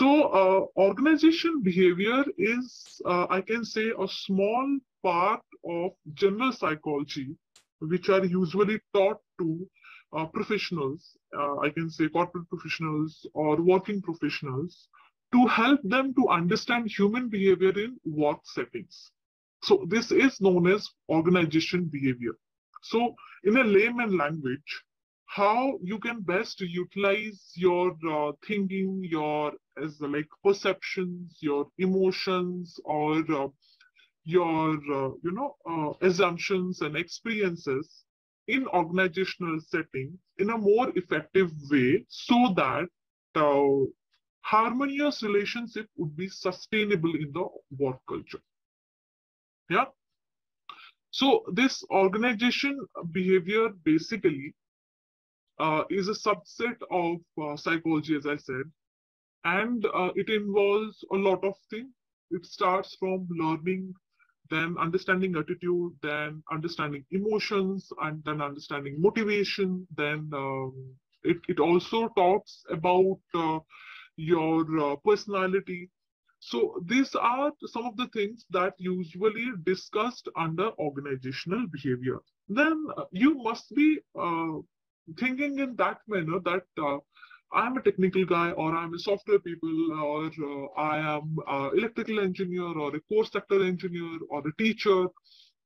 Organization behavior is, I can say, a small part of general psychology, which are usually taught to professionals, I can say corporate professionals or working professionals, to help them to understand human behavior in work settings. So this is known as organization behavior. So in a layman language, how you can best utilize your thinking, your as like perceptions, your emotions, or your assumptions and experiences in organizational setting in a more effective way, so that uh, harmonious relationship would be sustainable in the work culture. Yeah. So this organization behavior basically is a subset of psychology, as I said, and it involves a lot of things. It starts from learning, then understanding attitude, then understanding emotions, and then understanding motivation. Then it also talks about your personality. So these are some of the things that usually discussed under organizational behavior. Then you must be thinking in that manner that I'm a technical guy, or I'm a software people, or I am electrical engineer, or a core sector engineer, or a teacher,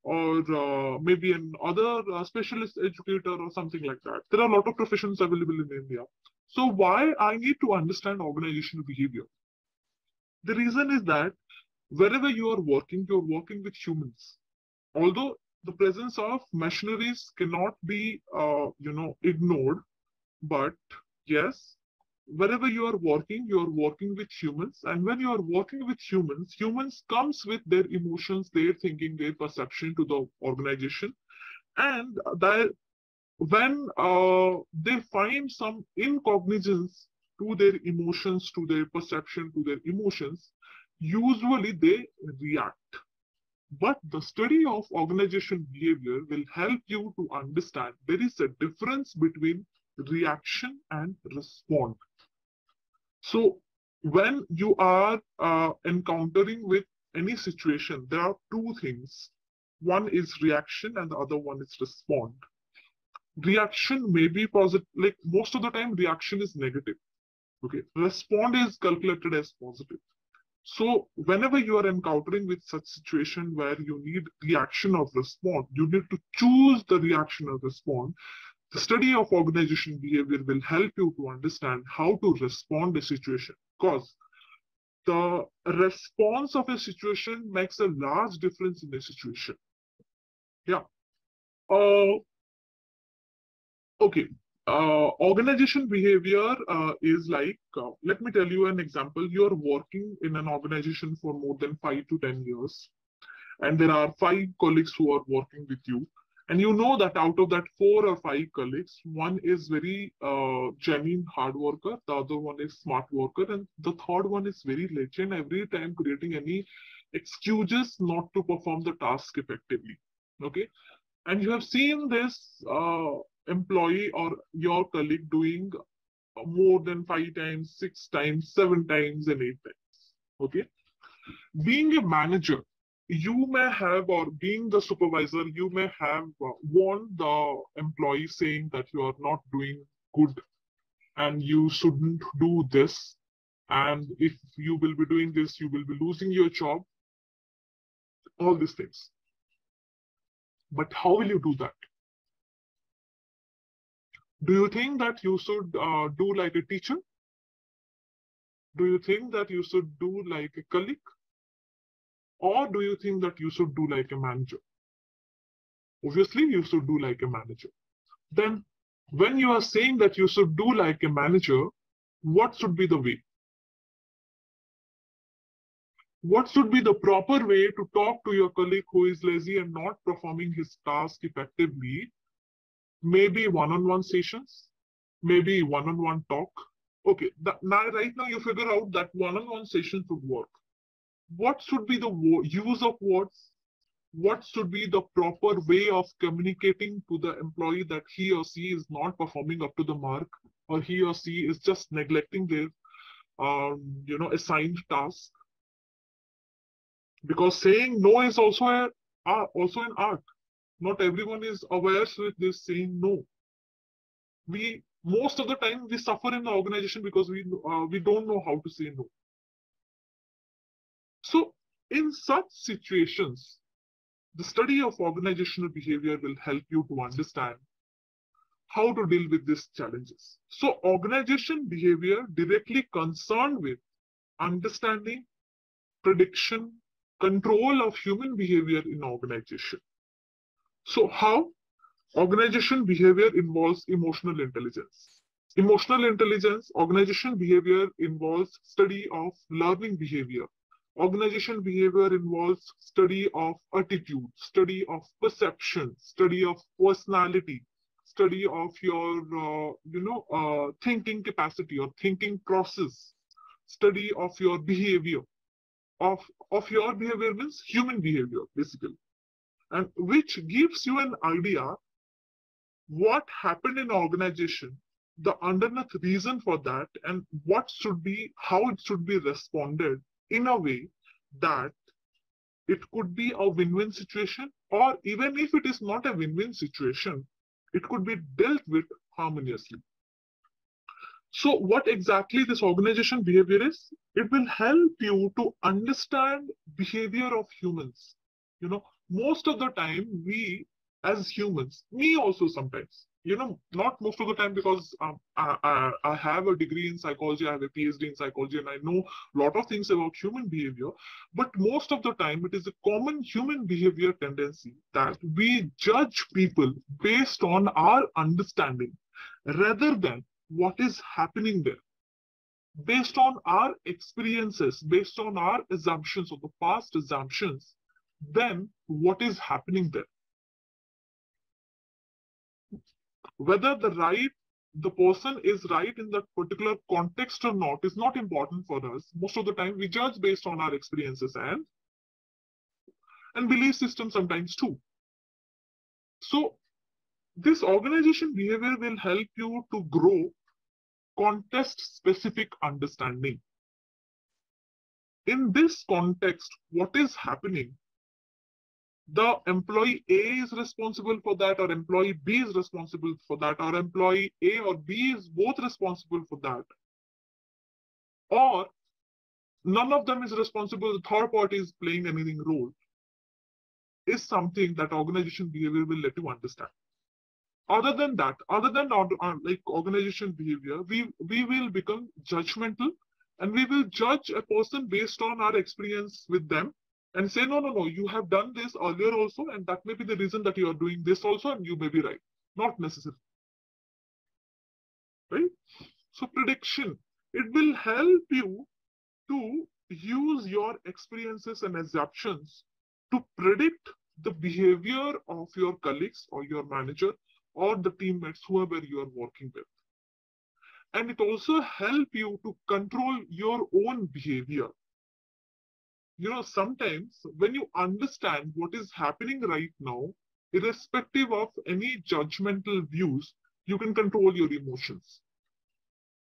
or maybe an other specialist educator or something like that. There are a lot of professions available in India. So why I need to understand organizational behavior? The reason is that wherever you're working with humans. Although the presence of machineries cannot be, ignored, but yes, wherever you're working with humans, and when you're working with humans, humans comes with their emotions, their thinking, their perception to the organization, and that when they find some incognizance to their emotions, to their perception, to their emotions, usually they react. But the study of organization behavior will help you to understand there is a difference between reaction and respond. So when you are encountering with any situation, there are two things. One is reaction and the other one is respond. Reaction may be positive, like most of the time reaction is negative. Okay. Respond is calculated as positive. So whenever you are encountering with such situation where you need reaction or response, you need to choose the reaction or response. The study of organization behavior will help you to understand how to respond to a situation, because the response of a situation makes a large difference in a situation. Yeah. Okay. Organization behavior is like, let me tell you an example. You're working in an organization for more than 5 to 10 years, and there are 5 colleagues who are working with you. And you know that out of that 4 or 5 colleagues, one is very genuine hard worker, the other one is smart worker, and the third one is very legend, every time creating any excuses not to perform the task effectively. Okay. And you have seen this employee or your colleague doing more than 5 times, 6 times, 7 times, and 8 times. Okay. Being a manager, you may have, or being the supervisor, you may have warned the employee saying that you are not doing good and you shouldn't do this. And if you will be doing this, you will be losing your job. All these things. But how will you do that? Do you think that you should do like a teacher? Do you think that you should do like a colleague? Or do you think that you should do like a manager? Obviously, you should do like a manager. Then, when you are saying that you should do like a manager, what should be the way? What should be the proper way to talk to your colleague who is lazy and not performing his task effectively? Maybe one-on-one sessions, maybe one-on-one talk. Okay, right now you figure out that one-on-one sessions would work. What should be the use of words? What should be the proper way of communicating to the employee that he or she is not performing up to the mark, or he or she is just neglecting their assigned task. Because saying no is also also an art. Not everyone is aware with this saying no. We most of the time we suffer in the organization because we don't know how to say no. So in such situations, the study of organizational behavior will help you to understand how to deal with these challenges. So organization behavior directly concerned with understanding, prediction, control of human behavior in organization. So how? Organization behavior involves emotional intelligence. Emotional intelligence, organization behavior involves study of learning behavior. Organization behavior involves study of attitude, study of perception, study of personality, study of your thinking capacity or thinking process, study of your behavior. Of your behavior means human behavior, basically, and which gives you an idea what happened in organization, the underneath reason for that, and how it should be responded in a way that it could be a win-win situation, or even if it is not a win-win situation, it could be dealt with harmoniously. So what exactly this organization behavior is? It will help you to understand behavior of humans. Most of the time we as humans, me also sometimes, not most of the time because I have a degree in psychology, I have a PhD in psychology, and I know a lot of things about human behavior. But most of the time, it is a common human behavior tendency that we judge people based on our understanding rather than what is happening there, based on our experiences, based on our assumptions or the past assumptions, then what is happening there. Whether the person is right in that particular context or not is not important for us. Most of the time, we judge based on our experiences and belief system sometimes too. So this organization behavior will help you to grow context-specific understanding. In this context, what is happening? The employee A is responsible for that, or employee B is responsible for that, or employee A or B is both responsible for that. Or none of them is responsible, the third party is playing anything role, is something that organization behavior will let you understand. Other than that, like organization behavior, we will become judgmental, and we will judge a person based on our experience with them and say, no, you have done this earlier also, and that may be the reason that you are doing this also, and you may be right. Not necessary. Right? So prediction, it will help you to use your experiences and assumptions to predict the behavior of your colleagues or your manager or the teammates, whoever you are working with. And it also helps you to control your own behavior. Sometimes when you understand what is happening right now, irrespective of any judgmental views, you can control your emotions.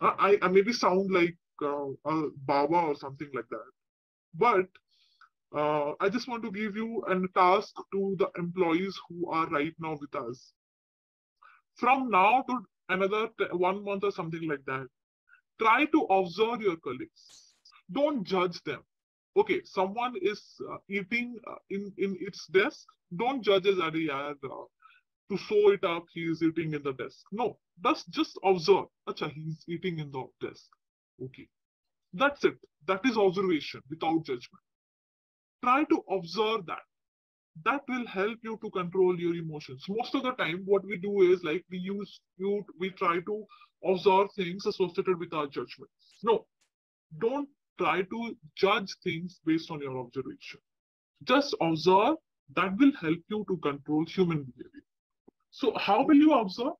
I maybe sound like a Baba or something like that. But I just want to give you a task to the employees who are right now with us. From now to another 1 month or something like that, try to observe your colleagues. Don't judge them. Okay, someone is eating in its desk. Don't judge as to show it up, he is eating in the desk. No, just observe. Acha, he is eating in the desk. Okay, that's it. That is observation without judgment. Try to observe that. That will help you to control your emotions. Most of the time, what we do is like we try to observe things associated with our judgments. No, don't try to judge things based on your observation. Just observe. That will help you to control human behavior. So how will you observe?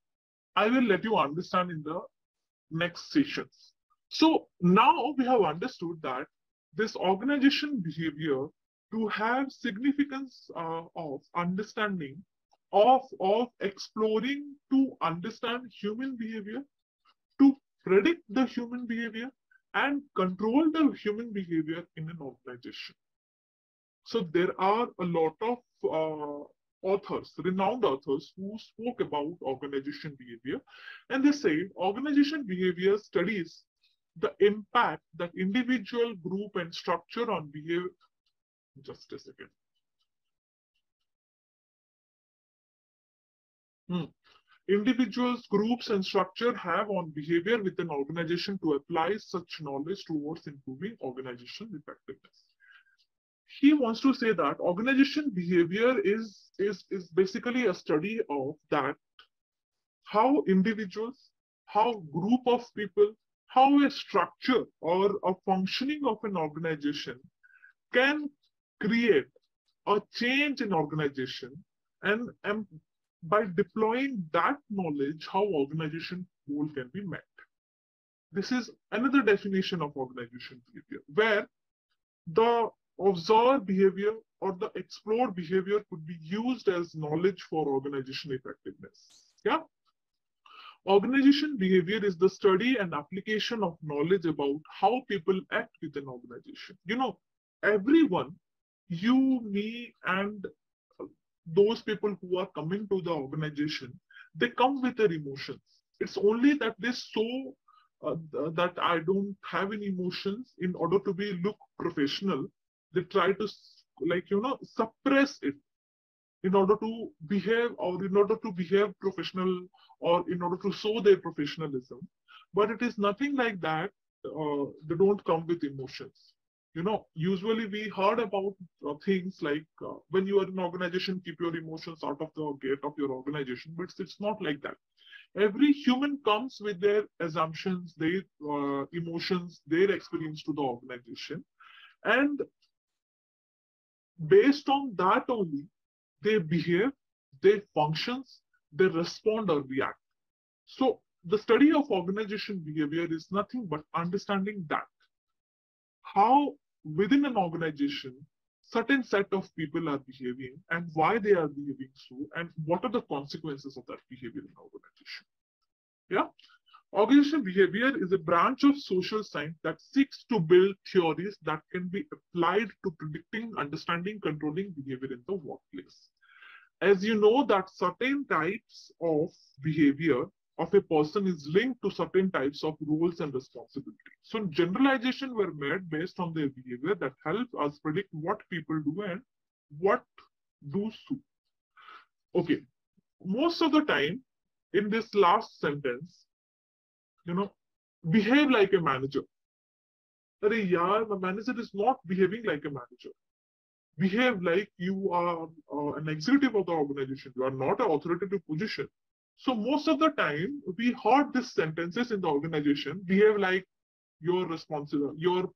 I will let you understand in the next sessions. So now we have understood that this organization behavior to have significance of understanding, of exploring to understand human behavior, to predict the human behavior, and control the human behavior in an organization. So there are a lot of authors, renowned authors, who spoke about organization behavior, and they said organization behavior studies the impact that individual, group, and structure on behavior. Just a second. Individuals, groups, and structure have on behavior within an organization to apply such knowledge towards improving organization effectiveness. He wants to say that organization behavior is basically a study of that how individuals, how group of people, how a structure or a functioning of an organization can create a change in organization, and by deploying that knowledge, how organization goal can be met. This is another definition of organization behavior, where the observed behavior or the explored behavior could be used as knowledge for organization effectiveness. Yeah. Organization behavior is the study and application of knowledge about how people act within an organization. Everyone, you, me, and those people who are coming to the organization, they come with their emotions. It's only that they show that I don't have any emotions in order to be look professional. They try to suppress it in order to behave, or in order to behave professional, or in order to show their professionalism. But it is nothing like that. They don't come with emotions. Usually we heard about things like when you are in an organization, keep your emotions out of the gate of your organization, but it's not like that. Every human comes with their assumptions, their emotions, their experience to the organization, and based on that only, they behave, they functions, they respond or react. So the study of organization behavior is nothing but understanding that how within an organization certain set of people are behaving and why they are behaving so, and what are the consequences of that behavior in organization. Yeah. Organization behavior is a branch of social science that seeks to build theories that can be applied to predicting, understanding, controlling behavior in the workplace. As you know that certain types of behavior of a person is linked to certain types of roles and responsibilities. So generalization were made based on their behavior that help us predict what people do and what do so. Okay, most of the time in this last sentence, behave like a manager. The manager is not behaving like a manager. Behave like you are an executive of the organization. You are not an authoritative position. So most of the time, we heard these sentences in the organization. Behave like your responsible, your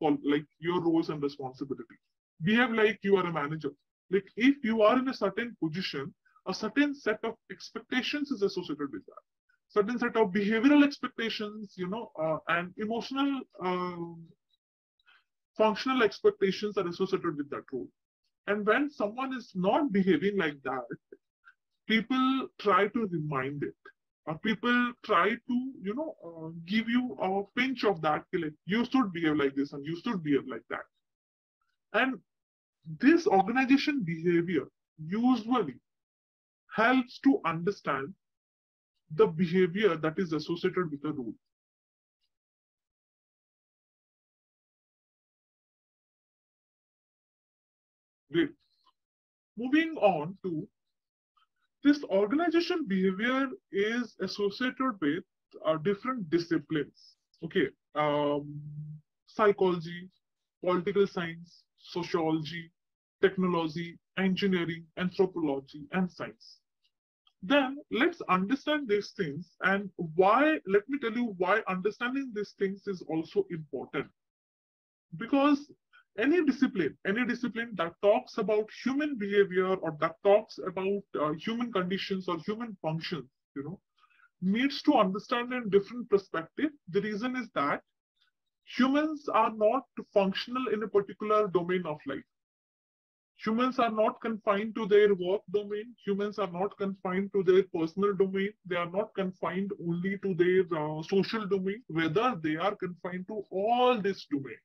roles and responsibilities. Behave like you are a manager. Like if you are in a certain position, a certain set of expectations is associated with that. Certain set of behavioral expectations, and emotional, functional expectations are associated with that role. And when someone is not behaving like that, people try to remind it. Or people try to, give you a pinch of that. Like, you should behave like this and you should behave like that. And this organization behavior usually helps to understand the behavior that is associated with a role. Great. Moving on to this organization behavior is associated with different disciplines. Okay, psychology, political science, sociology, technology, engineering, anthropology, and science. Then let's understand these things and why. Let me tell you why understanding these things is also important. Because any discipline that talks about human behavior or that talks about human conditions or human functions, needs to understand in different perspective. The reason is that humans are not functional in a particular domain of life. Humans are not confined to their work domain. Humans are not confined to their personal domain. They are not confined only to their social domain. Rather, they are confined to all this domain.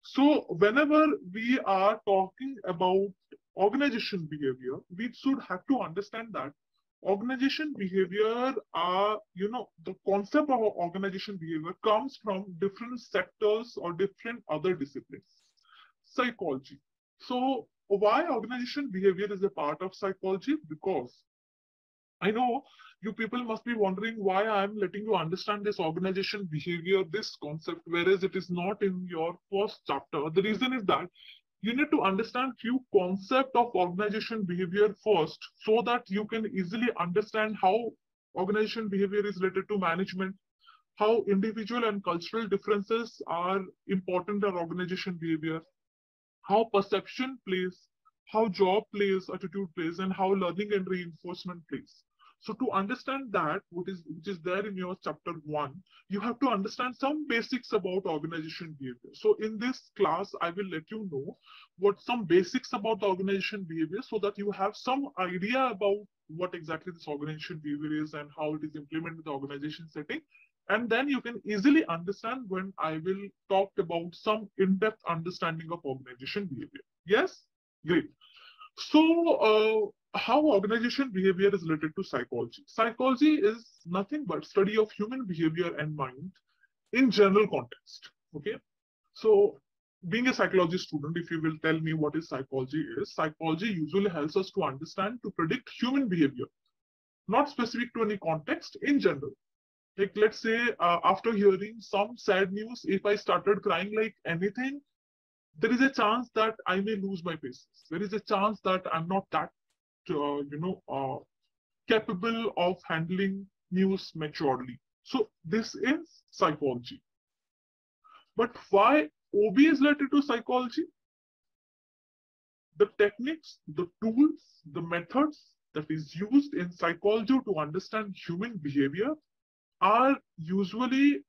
So whenever we are talking about organization behavior, we should have to understand that organization behavior the concept of organization behavior comes from different sectors or different other disciplines. Psychology. So why organization behavior is a part of psychology? Because I know you people must be wondering why I'm letting you understand this organization behavior, this concept, whereas it is not in your first chapter. The reason is that you need to understand few concept of organization behavior first, so that you can easily understand how organization behavior is related to management, how individual and cultural differences are important in organization behavior, how perception plays, how job plays, attitude plays, and how learning and reinforcement plays. So to understand that, which is there in your chapter 1, you have to understand some basics about organization behavior. So in this class, I will let you know what some basics about the organization behavior, so that you have some idea about what exactly this organization behavior is and how it is implemented in the organization setting. And then you can easily understand when I will talk about some in-depth understanding of organization behavior. Yes? Great. So, how organization behavior is related to psychology? Psychology is nothing but study of human behavior and mind in general context. Okay. So, being a psychology student, if you will tell me what is, psychology usually helps us to understand, to predict human behavior, not specific to any context, in general. Like, let's say after hearing some sad news, if I started crying like anything, there is a chance that I may lose my patience. There is a chance that I'm not that, capable of handling news maturely. So this is psychology. But why OB is related to psychology? The techniques, the tools, the methods that is used in psychology to understand human behavior are usually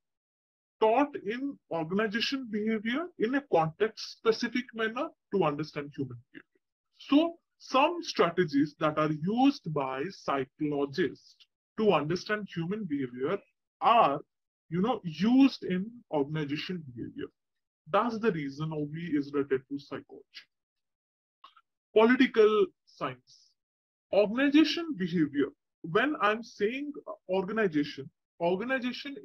taught in organization behavior in a context specific manner to understand human behavior. So some strategies that are used by psychologists to understand human behavior are, used in organization behavior. That's the reason OB is related to psychology. Political science. Organization behavior. When I'm saying organization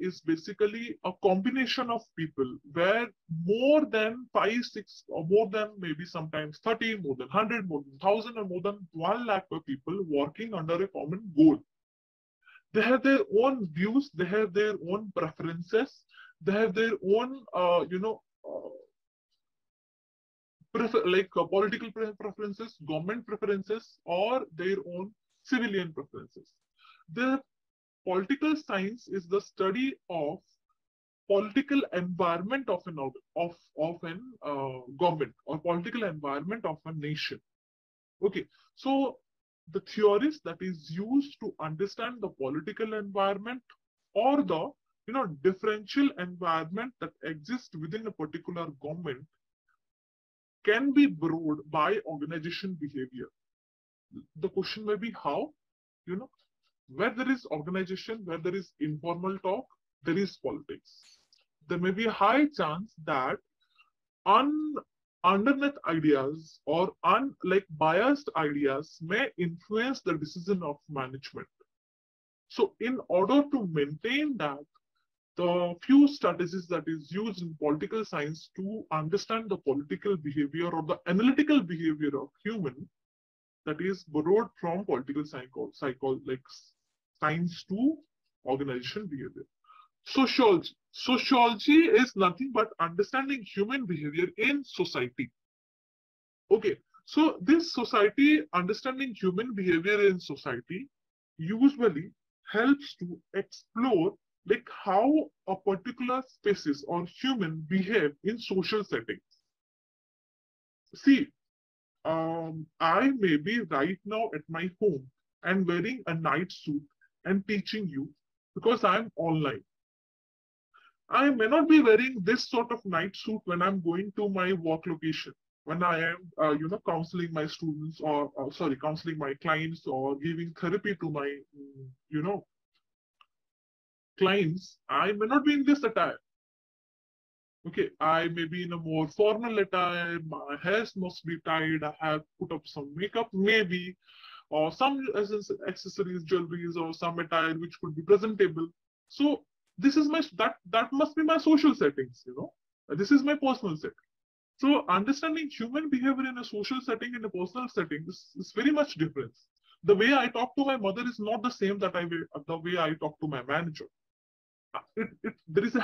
is basically a combination of people where more than 5, 6, or more than maybe sometimes 30, more than 100, more than 1,000, or more than 1 lakh of people working under a common goal. They have their own views, they have their own preferences, they have their own, political preferences, government preferences, or their own civilian preferences. The political science is the study of political environment of an government, or political environment of a nation. Okay, so the theories that is used to understand the political environment, or the differential environment that exists within a particular government, can be borrowed by organization behavior. The question may be how. Where there is organization, where there is informal talk, there is politics. There may be a high chance that underneath ideas or biased ideas may influence the decision of management. So in order to maintain that, the few strategies that is used in political science to understand the political behavior or the analytical behavior of human, that is borrowed from political science to organization behavior. Sociology. Sociology is nothing but understanding human behavior in society. Okay, so this society, understanding human behavior in society, usually helps to explore how a particular species or human behave in social settings. See, I may be right now at my home and wearing a night suit and teaching you because I'm online. I may not be wearing this sort of night suit when I'm going to my work location. when I am, counseling my students or sorry, counseling my clients or giving therapy to my, clients, I may not be in this attire. Okay, I may be in a more formal attire, my hair must be tied, I have put up some makeup, maybe, or some accessories, jewelries, or some attire which could be presentable. So this is that must be my social settings. This is my personal setting. So understanding human behavior in a social setting, in a personal setting, is very much different. The way I talk to my mother is not the same the way I talk to my manager. There is a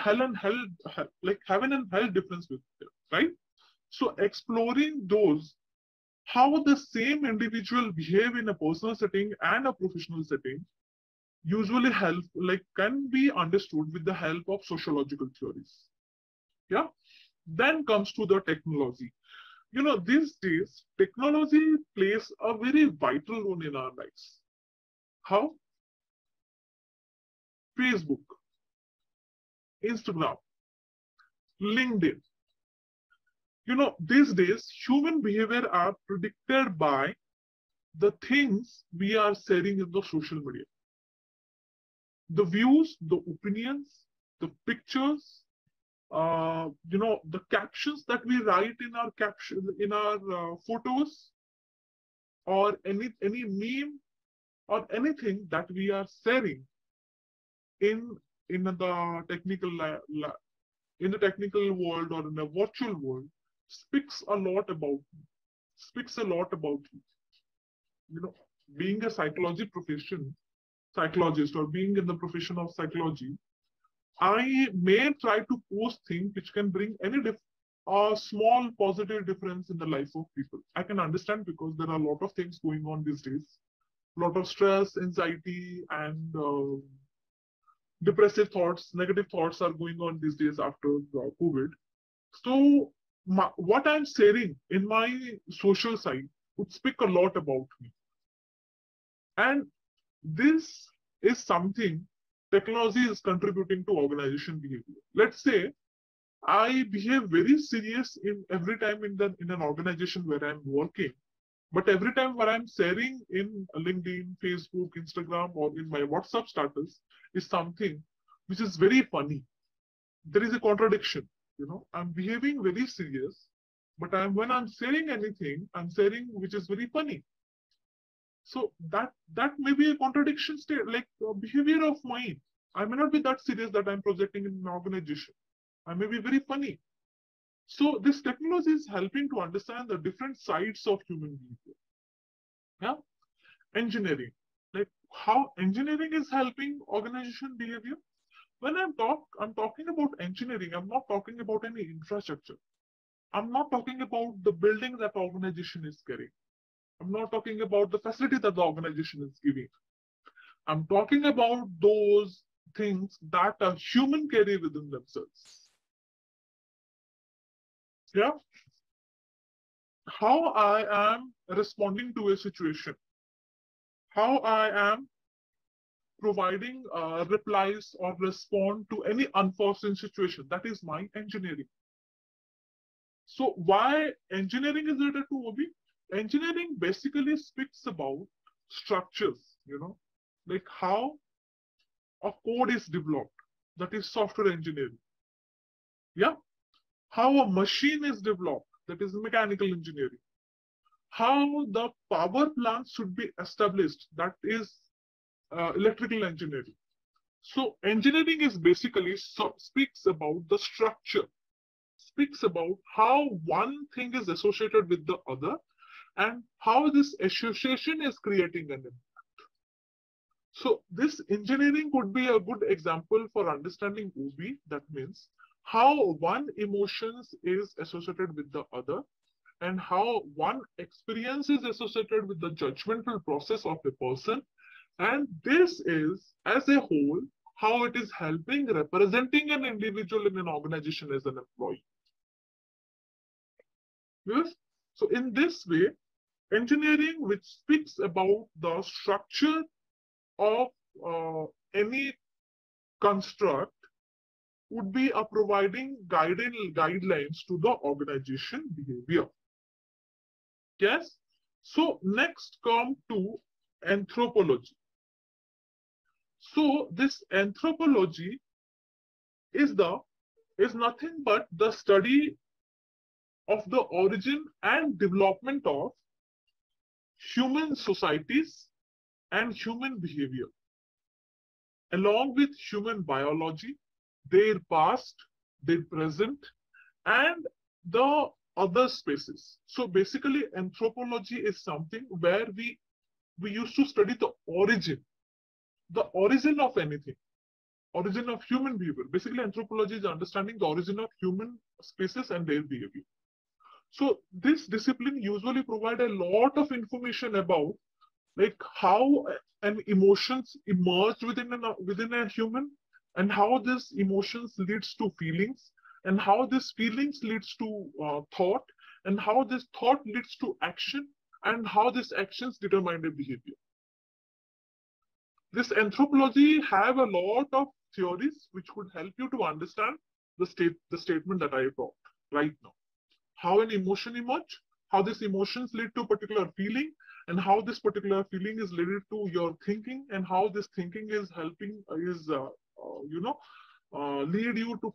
like heaven and hell difference with it, right? So exploring those, how the same individual behave in a personal setting and a professional setting, usually can be understood with the help of sociological theories. Yeah. Then comes to the technology. These days, technology plays a very vital role in our lives. How? Facebook, Instagram, LinkedIn. These days, human behavior are predicted by the things we are sharing in the social media. The views, the opinions, the pictures, the captions that we write in our photos, or any meme or anything that we are sharing in the in the technical world or in the virtual world speaks a lot about you. Being a psychologist, or being in the profession of psychology, I may try to post things which can bring a small positive difference in the life of people. I can understand, because there are a lot of things going on these days, a lot of stress, anxiety, and depressive thoughts, negative thoughts are going on these days after COVID. So what I'm sharing in my social side would speak a lot about me. And this is something technology is contributing to organization behavior. Let's say I behave very serious in every time in an organization where I'm working, but every time when I'm sharing in LinkedIn, Facebook, Instagram, or in my WhatsApp status is something which is very funny. There is a contradiction. I'm behaving very serious, but when I'm sharing anything, I'm sharing which is very funny. So that may be a contradiction state, like behavior of mine. I may not be that serious that I'm projecting in an organization. I may be very funny. So this technology is helping to understand the different sides of human behavior. Yeah. Engineering. Like how engineering is helping organization behavior. When I'm talking about engineering, I'm not talking about any infrastructure. I'm not talking about the building that the organization is carrying. I'm not talking about the facility that the organization is giving. I'm talking about those things that a human carry within themselves. Yeah. How I am responding to a situation. How I am providing replies or respond to any unforeseen situation. That is my engineering. So why engineering is related to OB? Engineering basically speaks about structures, like how a code is developed. That is software engineering. Yeah. How a machine is developed. That is mechanical engineering. How the power plants should be established. That is electrical engineering. So engineering is basically speaks about the structure, speaks about how one thing is associated with the other, and how this association is creating an impact. So this engineering could be a good example for understanding OB. That means how one emotions is associated with the other, and how one experience is associated with the judgmental process of a person. And this is, as a whole, how it is helping representing an individual in an organization as an employee. Yes? So in this way, engineering, which speaks about the structure of any construct, would be providing guidelines to the organization behavior. Yes. So next come to anthropology. So this anthropology is nothing but the study of the origin and development of human societies and human behavior, along with human biology, their past, their present, and the other spaces. So basically, anthropology is something where we used to study the origin of anything, origin of human behavior. Basically, anthropology is understanding the origin of human species and their behavior. So this discipline usually provide a lot of information about like how an emotions emerge within a human, and how this emotions leads to feelings, and how this feelings leads to thought, and how this thought leads to action, and how these actions determine the behavior. This anthropology have a lot of theories which would help you to understand the statement that I brought right now. How an emotion emerge, how these emotions lead to a particular feeling, and how this particular feeling is related to your thinking, and how this thinking is helping lead you to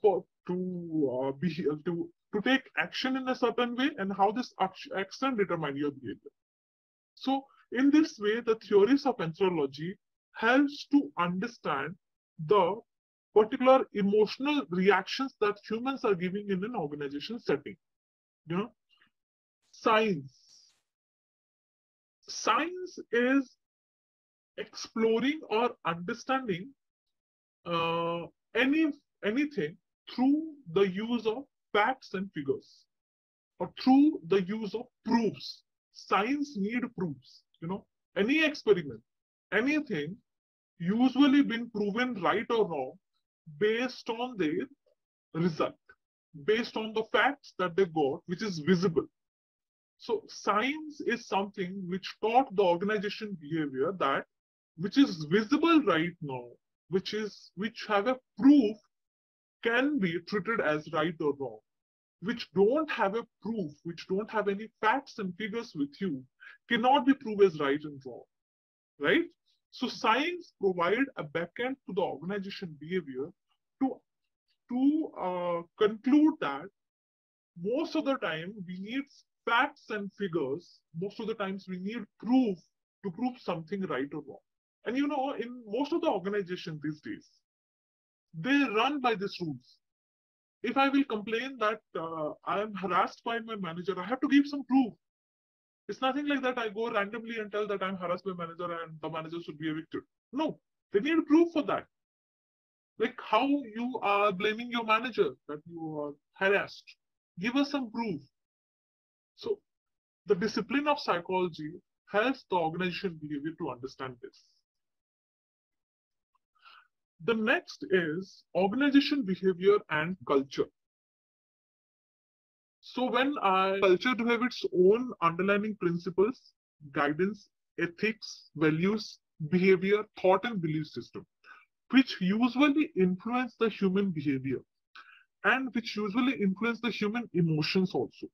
take action in a certain way, and how this action determine your behavior. So in this way, the theories of anthropology helps to understand the particular emotional reactions that humans are giving in an organization setting. You know, science. Science is exploring or understanding anything through the use of facts and figures, or through the use of proofs. Science need proofs. Any experiment, anything usually been proven right or wrong based on their result, based on the facts that they got, which is visible. So science is something which taught the organization behavior that which is visible right now, which have a proof, can be treated as right or wrong. Which don't have a proof, which don't have any facts and figures with you, cannot be proved as right and wrong. Right? So science provide a backend to the organization behavior to conclude that most of the time we need facts and figures. Most of the times we need proof to prove something right or wrong. And in most of the organizations these days, they run by these rules. If I will complain that I am harassed by my manager, I have to give some proof. It's nothing like that I go randomly and tell that I'm harassed by manager and the manager should be evicted. No, they need proof for that. Like how you are blaming your manager that you are harassed. Give us some proof. So the discipline of psychology helps the organization behavior to understand this. The next is organization behavior and culture. So culture to have its own underlying principles, guidance, ethics, values, behavior, thought and belief system, which usually influence the human behavior and which usually influence the human emotions also.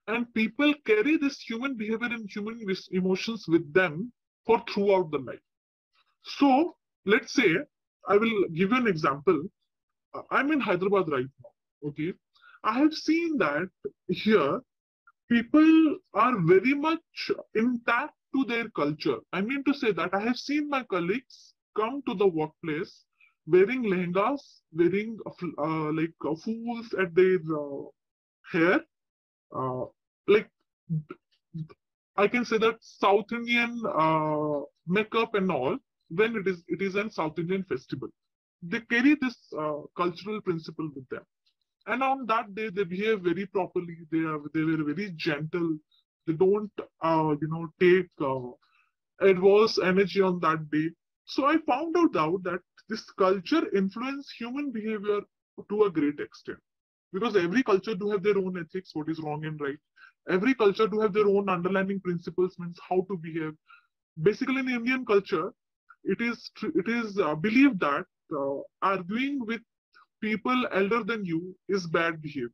And people carry this human behavior and human emotions with them for throughout the life. So let's say, I will give you an example. I'm in Hyderabad right now. Okay. I have seen that here people are very much intact to their culture. I mean to say that I have seen my colleagues come to the workplace wearing lehengas, wearing fools at their hair. Like I can say that South Indian makeup and all, when it is an South Indian festival. They carry this cultural principle with them. And on that day, they behave very properly. They were very gentle. They don't, take adverse energy on that day. So I found out that this culture influences human behavior to a great extent. Because every culture do have their own ethics, what is wrong and right. Every culture do have their own underlying principles, means how to behave. Basically, in Indian culture, it is believed that arguing with people elder than you is bad behavior.